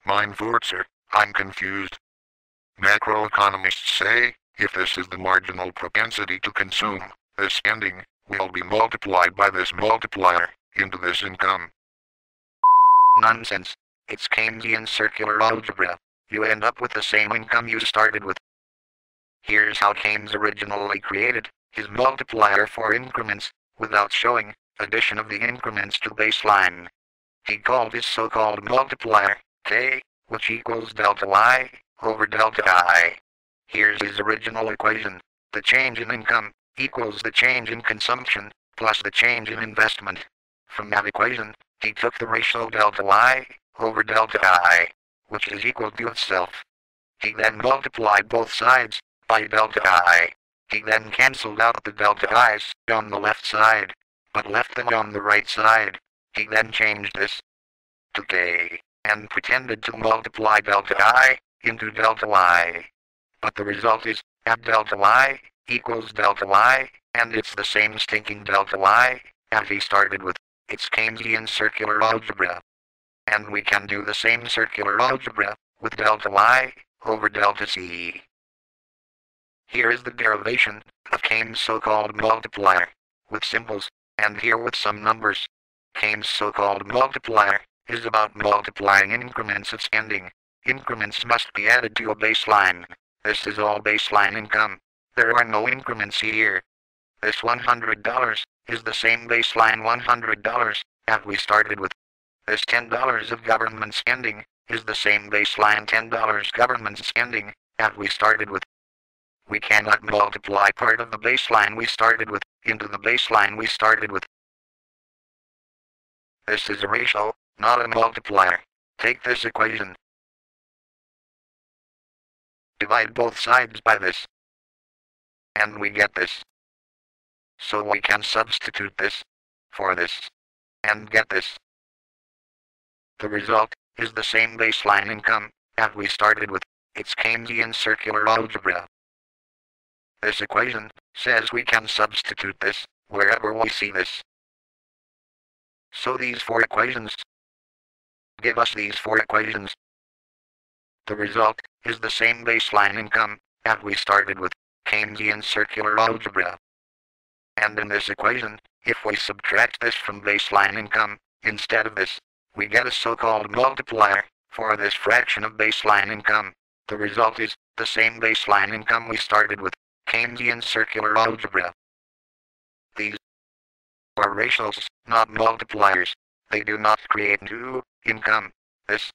Mein Wurzer, I'm confused. Macroeconomists say, if this is the marginal propensity to consume, this spending will be multiplied by this multiplier into this income. Nonsense. It's Keynesian circular algebra. You end up with the same income you started with. Here's how Keynes originally created his multiplier for increments, without showing addition of the increments to baseline. He called his so-called multiplier K, which equals delta Y over delta I. Here's his original equation. The change in income equals the change in consumption plus the change in investment. From that equation, he took the ratio delta Y over delta I, which is equal to itself. He then multiplied both sides by delta I. He then cancelled out the delta i's on the left side, but left them on the right side. He then changed this to K, and pretended to multiply delta I into delta Y. But the result is, add delta Y equals delta Y, and it's the same stinking delta Y as he started with. It's Keynesian circular algebra. And we can do the same circular algebra with delta Y over delta C. Here is the derivation of Keynes' so-called multiplier, with symbols, and here with some numbers. Keynes' so-called multiplier is about multiplying increments of spending. Increments must be added to a baseline. This is all baseline income. There are no increments here. This $100 is the same baseline $100 that we started with. This $10 of government spending is the same baseline $10 government spending that we started with. We cannot multiply part of the baseline we started with into the baseline we started with. This is a ratio, not a multiplier. Take this equation. Divide both sides by this. And we get this. So we can substitute this for this and get this. The result is the same baseline income that we started with. It's Keynesian circular algebra. This equation says we can substitute this wherever we see this. So these four equations give us these four equations. The result is the same baseline income that we started with. Keynesian circular algebra. And in this equation, if we subtract this from baseline income instead of this, we get a so-called multiplier for this fraction of baseline income. The result is the same baseline income we started with. Keynesian circular algebra. These are ratios, not multipliers. They do not create new income. This,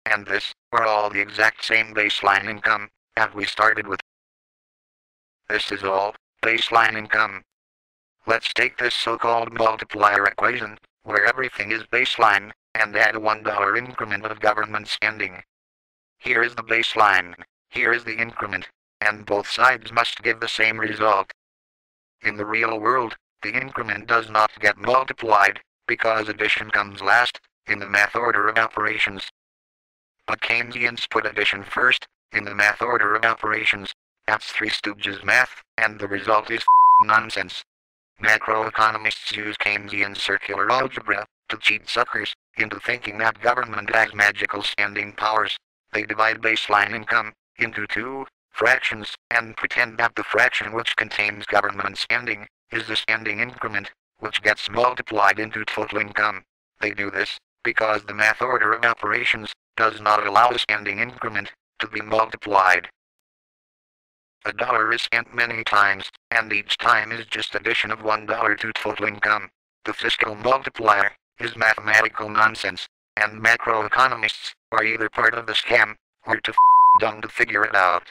and this are all the exact same baseline income that we started with. This is all baseline income. Let's take this so-called multiplier equation, where everything is baseline, and add a $1 increment of government spending. Here is the baseline, here is the increment, and both sides must give the same result. In the real world, the increment does not get multiplied, because addition comes last, in the math order of operations. But Keynesians put addition first, in the math order of operations. That's Three Stooges math, and the result is nonsense. Macroeconomists use Keynesian circular algebra to cheat suckers into thinking that government has magical spending powers. They divide baseline income into two fractions and pretend that the fraction which contains government spending is the spending increment, which gets multiplied into total income. They do this because the math order of operations does not allow the spending increment to be multiplied. A dollar is spent many times, and each time is just addition of $1 to total income. The fiscal multiplier is mathematical nonsense, and macroeconomists are either part of the scam or too dumb to figure it out.